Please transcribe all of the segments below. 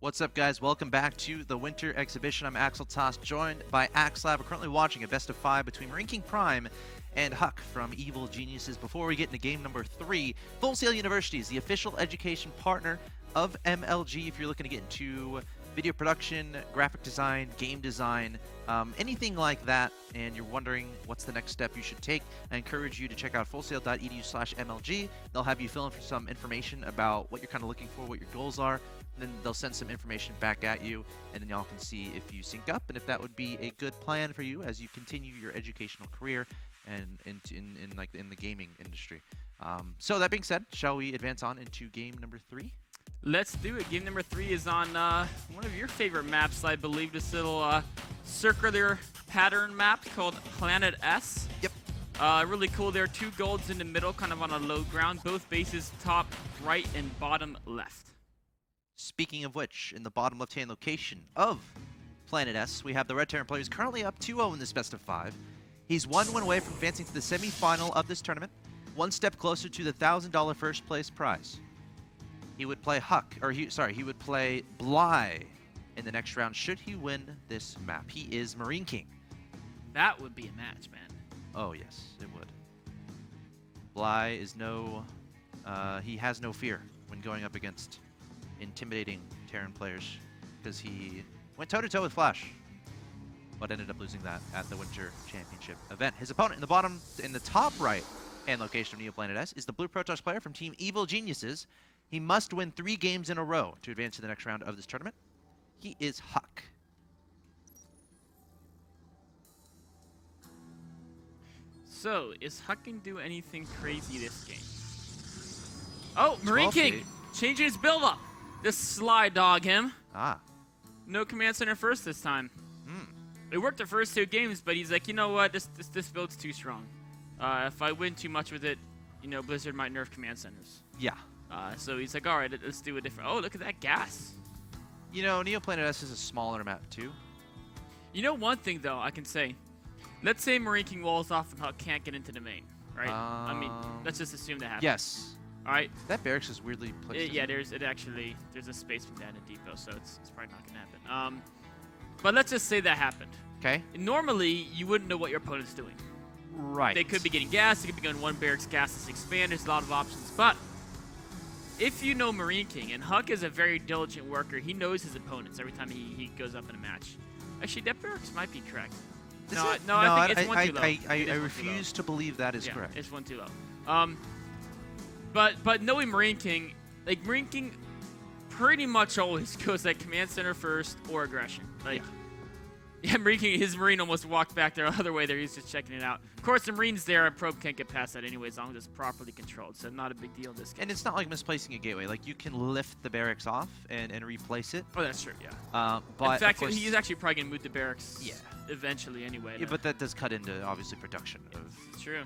What's up, guys? Welcome back to the Winter Exhibition. I'm axeltoss, joined by axslav. We're currently watching a best of 5 between MarineKing Prime and Huck from Evil Geniuses. Before we get into game number 3, Full Sail University is the official education partner of MLG. If you're looking to get into video production, graphic design, game design, anything like that, and you're wondering what's the next step you should take, I encourage you to check out fullsail.edu/MLG. They'll have you fill in for some information about what you're kind of looking for, what your goals are. Then they'll send some information back at you, and then y'all can see if you sync up and if that would be a good plan for you as you continue your educational career and in the gaming industry. So that being said, shall we advance on into game number 3? Let's do it. Game number 3 is on one of your favorite maps, I believe. This little circular pattern map called Planet S. Yep. Really cool. There are 2 golds in the middle, kind of on a low ground. Both bases top right and bottom left. Speaking of which, in the bottom left-hand location of Planet S, we have the Red Terran player who's currently up 2-0 in this best of 5. He's 1 win away from advancing to the semi-final of this tournament, 1 step closer to the $1,000 first place prize. He would play he would play Bly in the next round should he win this map. He is MarineKing. That would be a match, man. Oh yes, it would. Bly is he has no fear when going up against intimidating Terran players, because he went toe-to-toe with Flash, but ended up losing that at the Winter Championship event. His opponent in the top right hand location of Planet S is the Blue Protoss player from Team Evil Geniuses. He must win 3 games in a row to advance to the next round of this tournament. He is Huck. So, is Huck gonna do anything crazy this game? Oh, MarineKing changing his build up. This sly dog him. Ah. No command center first this time. It worked the first 2 games, but he's like, you know what, this build's too strong. If I win too much with it, you know, Blizzard might nerf command centers. Yeah. So he's like, all right, let's do a different. Oh, look at that gas. You know, Planet S is a smaller map too. You know, one thing though I can say. Let's say MarineKing walls off and Huck can't get into the main, right? I mean, let's just assume that happens. Yes. All right. That barracks is weirdly placed. Yeah, there's a space between that and a depot, so it's probably not gonna happen. But let's just say that happened. Okay. Normally, you wouldn't know what your opponent's doing. Right. They could be getting gas. They could be going 1 barracks gas to expand. There's a lot of options. But if you know MarineKing, and Huck is a very diligent worker, he knows his opponents every time he goes up in a match. Actually, that barracks might be correct. No, I think it's 1 too low. I refuse to believe that is correct. It's 1 too low. But knowing MarineKing, like MarineKing pretty much always goes like command center first or aggression. Like, yeah, MarineKing, his Marine almost walked back the other way there. He's just checking it out. Of course, the Marine's there, and Probe can't get past that anyway as long as it's properly controlled. So not a big deal in this case. And it's not like misplacing a gateway. Like, you can lift the barracks off and replace it. Oh, that's true, yeah. But in fact, he's actually probably going to move the barracks yeah. eventually anyway. Yeah, but that does cut into, obviously, production. It's true.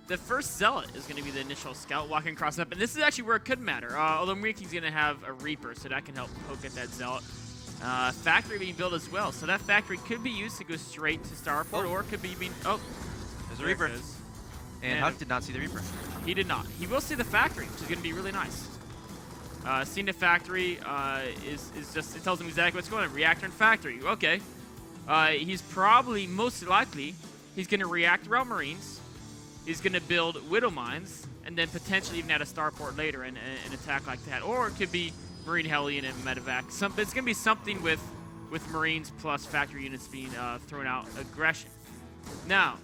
The first Zealot is going to be the initial scout walking across the map. And this is actually where it could matter. Although MarineKing's going to have a Reaper, so that can help poke at that Zealot. Factory being built as well, so that factory could be used to go straight to Starport, or it could be being. Oh, there's a Reaper. And Huck did not see the Reaper. He did not. He will see the factory, which is going to be really nice. Seeing the factory is just, it tells him exactly what's going on. Reactor and factory. Okay. He's probably, most likely, he's going to react around Marines. He's going to build Widow Mines, and then potentially even add a Starport later and attack like that. Or it could be Marine Hellion and Medevac. It's going to be something with Marines plus factory units being thrown out aggression. Now,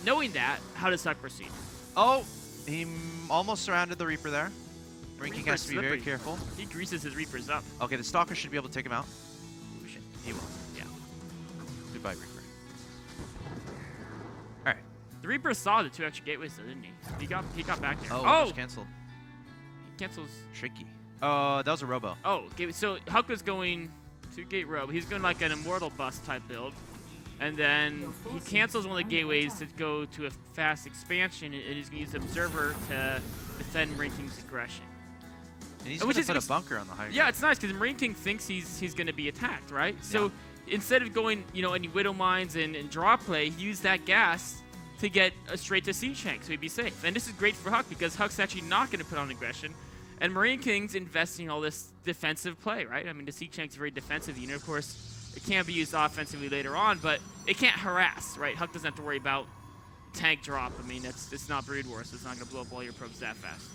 knowing that, how does Huck proceed? Oh, he almost surrounded the Reaper there. MarineKing has to be very careful. He greases his Reapers up. Okay, the Stalker should be able to take him out. Ooh, shit. He will. Yeah. Goodbye, Reaper. All right. The Reaper saw the 2 extra gateways, though, didn't he? He got back there. Oh! Just canceled. He cancels. Tricky. That was a Robo. Oh, okay. So Huck was going 2-gate Robo. He's going like an Immortal Bust type build. And then he cancels one of the gateways to go to a fast expansion, and he's going to use Observer to defend MarineKing's aggression. And he's going to put a bunker on the high ground. Yeah, it's nice, because MarineKing thinks he's going to be attacked, right? So instead of going, any Widow Mines and draw play, he used that gas to get straight to Siege Tank, so he'd be safe. And this is great for Huck, because Huck's actually not going to put on aggression. And MarineKing's investing all this defensive play, right? I mean, the Sea Chank's a very defensive unit. Of course, it can be used offensively later on, but it can't harass, right? Huck doesn't have to worry about tank drop. I mean, it's not Brood War, so it's not going to blow up all your probes that fast.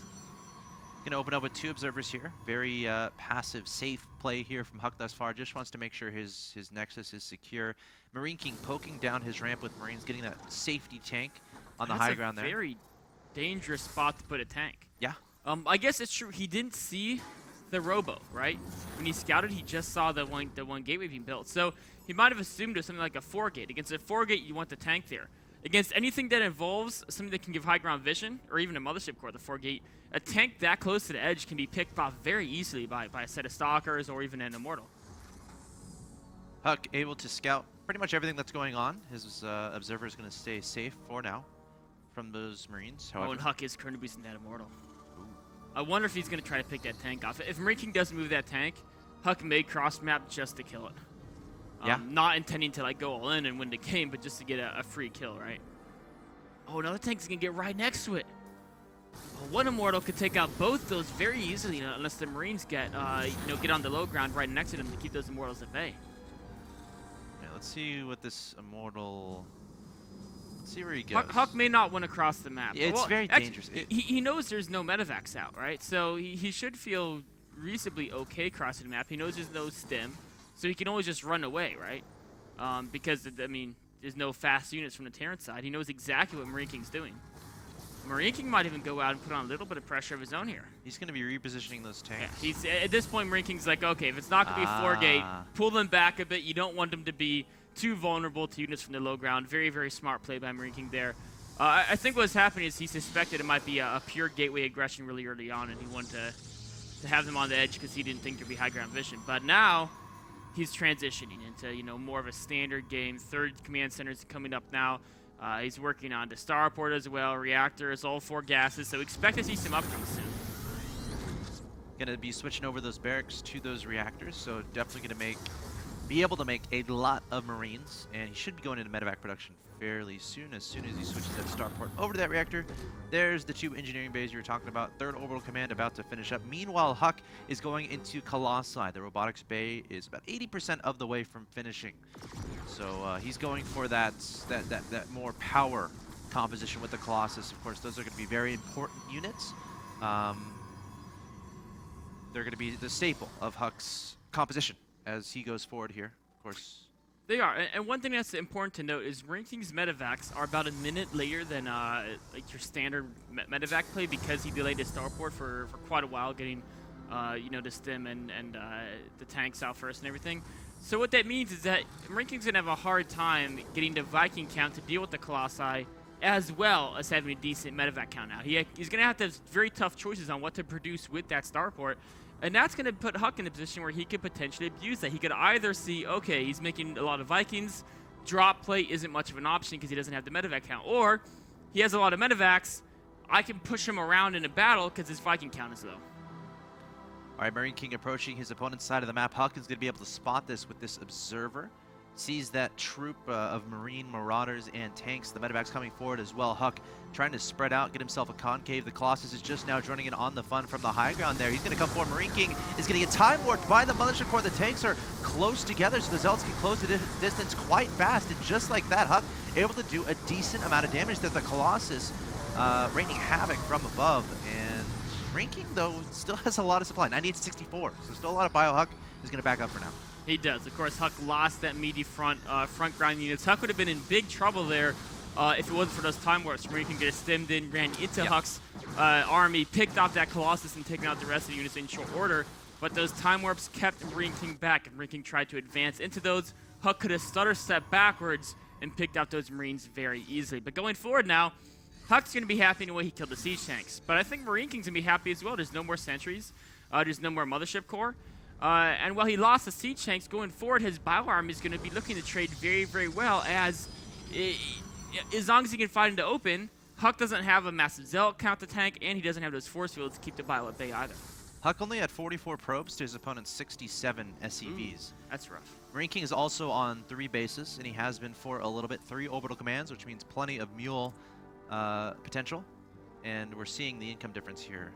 Going to open up with 2 observers here. Very passive, safe play here from Huck thus far. Just wants to make sure his Nexus is secure. MarineKing poking down his ramp with Marines, getting that safety tank on the high ground there. That's a very dangerous spot to put a tank. Yeah. I guess it's true. He didn't see the Robo, right? When he scouted, he just saw the one gateway being built. So he might have assumed it was something like a 4-gate. Against a 4-gate, you want the tank there. Against anything that involves something that can give high ground vision, or even a mothership core, the 4-gate, a tank that close to the edge can be picked off very easily by a set of stalkers or even an immortal. Huck able to scout pretty much everything that's going on. His observer is going to stay safe for now from those Marines. However, and Huck is currently boosting that immortal. Ooh. I wonder if he's going to try to pick that tank off. If MarineKing doesn't move that tank, Huck may cross map just to kill it. Yeah. Not intending to like go all in and win the game, but just to get a free kill, right? Oh, another tank's gonna get right next to it. Well, one immortal could take out both those very easily, unless the Marines get get on the low ground right next to them to keep those immortals at bay. Yeah, let's see what this immortal. Let's see where he goes. Huck may not win across the map. Yeah, it's very dangerous. He knows there's no medevacs out, right? So he should feel reasonably okay crossing the map. He knows there's no stim. So he can always just run away, right? Because, I mean, there's no fast units from the Terran side. He knows exactly what MarineKing's doing. MarineKing might even go out and put on a little bit of pressure of his own here. He's going to be repositioning those tanks. Yeah, he's at this point, MarineKing's like, okay, if it's not going to be a 4-gate, pull them back a bit. You don't want them to be too vulnerable to units from the low ground. Very, very smart play by MarineKing there. I think what's happening is he suspected it might be a pure gateway aggression really early on, and he wanted to have them on the edge because he didn't think there'd be high ground vision. But now he's transitioning into, more of a standard game. 3rd command center is coming up now. He's working on the starport as well, reactors, all 4 gases. So expect to see some upgrades soon. Going to be switching over those barracks to those reactors. So definitely going to be able to make a lot of Marines. And he should be going into medevac production fairly soon as he switches that starport over to that reactor. There's the 2 engineering bays you were talking about. 3rd orbital command about to finish up. Meanwhile, Huck is going into Colossi. The robotics bay is about 80% of the way from finishing. So he's going for that more power composition with the Colossus. Of course, those are going to be very important units. They're going to be the staple of Huck's composition as he goes forward here. Of course, they are, and one thing that's important to note is MarineKing's medevacs are about a minute later than like your standard medevac play because he delayed his starport for quite a while, getting the stim and the tanks out first and everything. So what that means is that MarineKing's gonna have a hard time getting the Viking count to deal with the Colossi, as well as having a decent medevac count now. He's gonna have to have very tough choices on what to produce with that starport. And that's going to put Huck in a position where he could potentially abuse that. He could either see, okay, he's making a lot of Vikings, drop play isn't much of an option because he doesn't have the medevac count. Or he has a lot of medevacs, I can push him around in a battle because his Viking count is low. All right, MarineKing approaching his opponent's side of the map. Huck is going to be able to spot this with this observer. Sees that troop of Marine marauders and tanks. The medevacs coming forward as well. Huck trying to spread out, get himself a concave. The Colossus is just now joining in on the fun from the high ground there. He's going to come forward. MarineKing is going to get time warped by the mothership core. The tanks are close together, so the Zealots can close the distance quite fast. And just like that, Huck able to do a decent amount of damage to the Colossus, raining havoc from above. And MarineKing, though, still has a lot of supply. 98 to 64, so still a lot of bio. Huck is going to back up for now. He does. Of course, Huck lost that meaty front ground units. Huck would have been in big trouble there if it wasn't for those time warps. MarineKing just stemmed in, ran into Huck's army, picked off that Colossus, and taken out the rest of the units in short order. But those time warps kept MarineKing back, and MarineKing tried to advance into those. Huck could have stutter stepped backwards and picked out those Marines very easily. But going forward now, Huck's going to be happy in the way he killed the siege tanks. But I think MarineKing's going to be happy as well. There's no more sentries. There's no more mothership core. And while he lost the siege tanks, going forward, his bio army is going to be looking to trade very, very well as long as he can fight in the open. Huck doesn't have a massive zealot count to tank, and he doesn't have those force fields to keep the bio at bay either. Huck only had 44 probes to his opponent's 67 SCVs. That's rough. MarineKing is also on 3 bases, and he has been for a little bit. 3 orbital commands, which means plenty of mule potential. And we're seeing the income difference here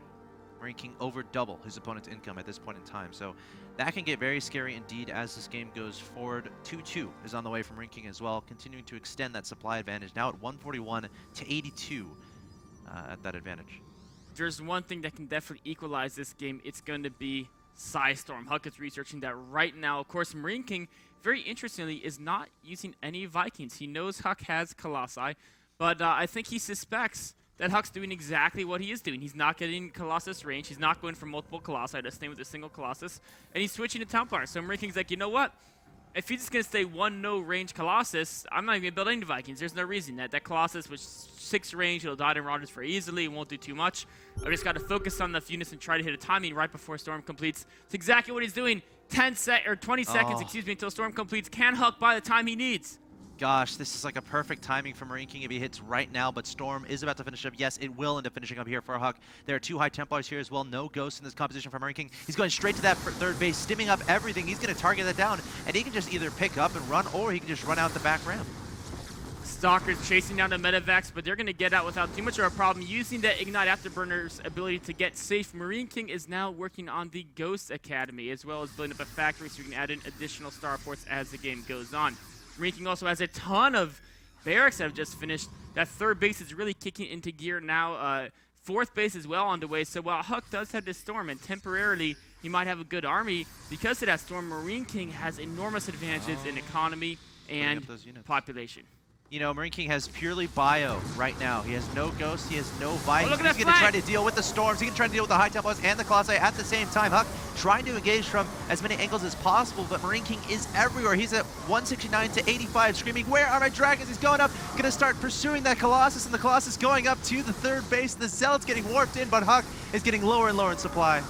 MarineKing over double his opponent's income at this point in time. So that can get very scary indeed as this game goes forward. 2-2 is on the way from MarineKing as well, continuing to extend that supply advantage, now at 141 to 82 at that advantage. There's one thing that can definitely equalize this game. It's going to be Psystorm. Huck is researching that right now. Of course, MarineKing, very interestingly, is not using any Vikings. He knows Huck has Colossi, but I think he suspects that Huck's doing exactly what he is doing. He's not getting Colossus range. He's not going for multiple Colossi to stay with a single Colossus, and he's switching to Templar. So MarineKing's like, you know what? If he's just going to stay one no-range Colossus, I'm not even going to build any Vikings. There's no reason. That Colossus was 6 range. It'll die to Marauders very easily. It won't do too much. I just got to focus on the units and try to hit a timing right before Storm completes. It's exactly what he's doing. 20 seconds, excuse me, until Storm completes. Can Huck by the time he needs? Gosh, this is like a perfect timing for MarineKing if he hits right now, but Storm is about to finish up. Yes, it will end up finishing up here for Huck. There are 2 High Templars here as well. No Ghosts in this composition for MarineKing. He's going straight to that third base, stimming up everything. He's going to target that down, and he can just either pick up and run, or he can just run out the back ramp. Stalker's chasing down the Medivacs, but they're going to get out without too much of a problem. Using the Ignite Afterburner's ability to get safe, MarineKing is now working on the Ghost Academy, as well as building up a factory so we can add in additional starports as the game goes on. MarineKing also has a ton of barracks that have just finished. That third base is really kicking into gear now. Fourth base is well on the way. So while Huck does have this Storm, and temporarily he might have a good army, because of that Storm, MarineKing has enormous advantages in economy and population. You know, MarineKing has purely bio right now. He has no Ghosts, he has no Vikings. He's going to try to deal with the Storms. He can try to deal with the High Templars and the Colossi at the same time. Huck trying to engage from as many angles as possible, but MarineKing is everywhere. He's at 169 to 85, screaming, "Where are my dragons?" He's going up, going to start pursuing that Colossus, and the Colossus going up to the third base. The Zealot's getting warped in, but Huck is getting lower and lower in supply.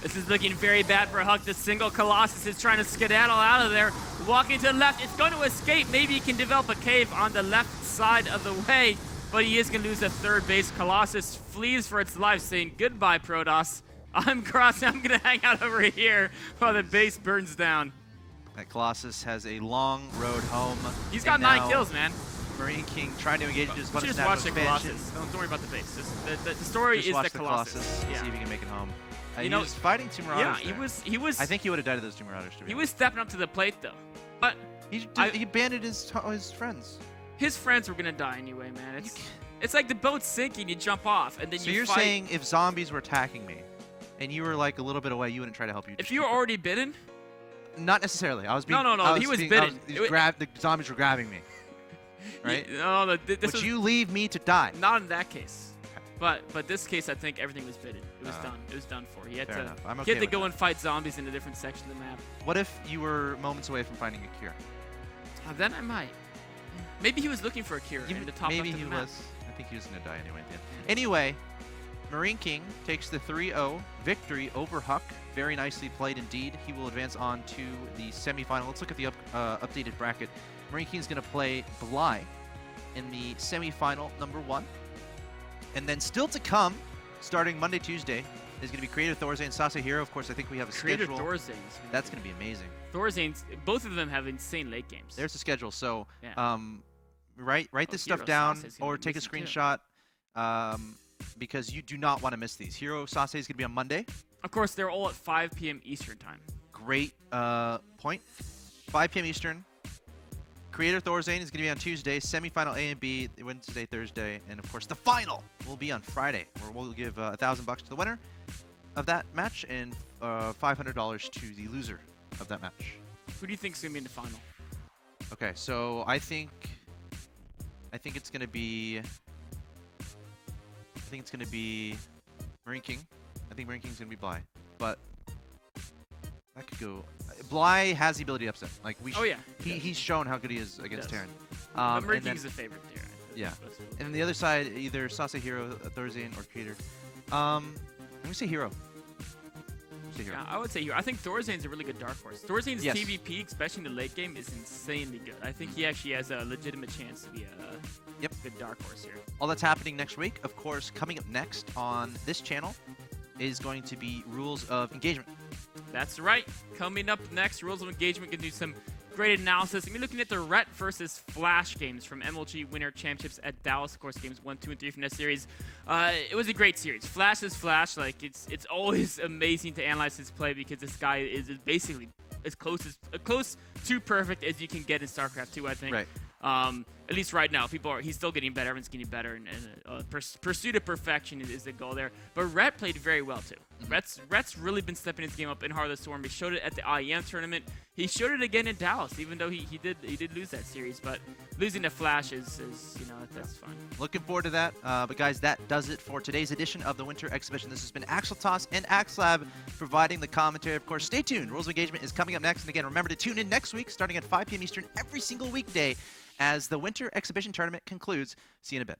This is looking very bad for Huck. The single Colossus is trying to skedaddle out of there. Walking to the left. It's going to escape. Maybe he can develop a cave on the left side of the way, but he is going to lose the third base. Colossus flees for its life, saying, "Goodbye, Protoss. I'm crossing. I'm going to hang out over here while the base burns down." That Colossus has a long road home. He's got 9 kills, man. MarineKing trying to engage his bonus just watch the Colossus. Don't worry about the base. The story is the Colossus. Yeah. See if he can make it home. You he was fighting 2 Marauders. Yeah, he was. I think he would have died to those 2 Marauders. He was stepping up to the plate though, but he abandoned his friends. His friends were gonna die anyway, man. It's like the boat's sinking. You jump off, and then so you fight. So you're saying if zombies were attacking me, and you were like a little bit away, you wouldn't try to help you? If you were already bidden? Not necessarily. I was being. No. He was bidden. The zombies were grabbing me. Right? No. Would you leave me to die? Not in that case. But this case, I think everything was bidden. It was done. It was done for. He had to go and fight zombies in a different section of the map. What if you were moments away from finding a cure? Then I might. Maybe he was looking for a cure in the top left of the map. Maybe he was. I think he was going to die anyway. Anyway, MarineKing takes the 3-0 victory over Huck. Very nicely played indeed. He will advance on to the semifinal. Let's look at the updated bracket. MarineKing is going to play Bly in the semifinal number 1. And then still to come, starting Monday, Tuesday, is going to be Creator Thorzane and Sasa Hero. Of course, I think we have a schedule. Creator Thorzane. That's going to be amazing. Thorzane's, both of them have insane late games. There's the schedule. So yeah. write this stuff down or take a screenshot because you do not want to miss these. Hero Sase is going to be on Monday. Of course, they're all at 5 p.m. Eastern time. Great point. 5 p.m. Eastern. Creator Thorzane is going to be on Tuesday, semifinal A and B, Wednesday, Thursday, and of course the final will be on Friday, where we'll give $1,000 to the winner of that match and $500 to the loser of that match. Who do you think is going to be in the final? Okay, so I think it's going to be MarineKing. I think MarineKing is going to be Bly, but that could go. Bly has the ability to upset. Like he's shown how good he is against Terran. MarineKing is a favorite there. Yeah. And on the other side, either Sasa Hero, Thorzane, or Creator. I'm gonna say Hero. Yeah, I would say Hero. I think Thorzane's a really good dark horse. Thorzane's PvP, especially in the late game, is insanely good. I think he actually has a legitimate chance to be a good dark horse here. All that's happening next week, of course, coming up next on this channel is going to be Rules of Engagement. That's right. Coming up next, Rules of Engagement. Going to do some great analysis. And we're looking at the Rhett versus Flash games from MLG Winter Championships at Dallas. Of course, games 1, 2, and 3 from that series. It was a great series. Flash is Flash. Like, it's always amazing to analyze his play because this guy is basically as close to perfect as you can get in StarCraft 2, I think. Right. At least right now, he's still getting better. Everyone's getting better, and pursuit of perfection is the goal there. But Rhett played very well too. Rhett's really been stepping his game up in Heart of the Storm. He showed it at the IEM tournament. He showed it again in Dallas, even though he did lose that series. But losing to Flash is that's fun. Looking forward to that. But guys, that does it for today's edition of the Winter Exhibition. This has been axeltoss and axslav providing the commentary. Of course, stay tuned. Rules of Engagement is coming up next. And again, remember to tune in next week, starting at 5 p.m. Eastern every single weekday, as the Winter Exhibition Tournament concludes. See you in a bit.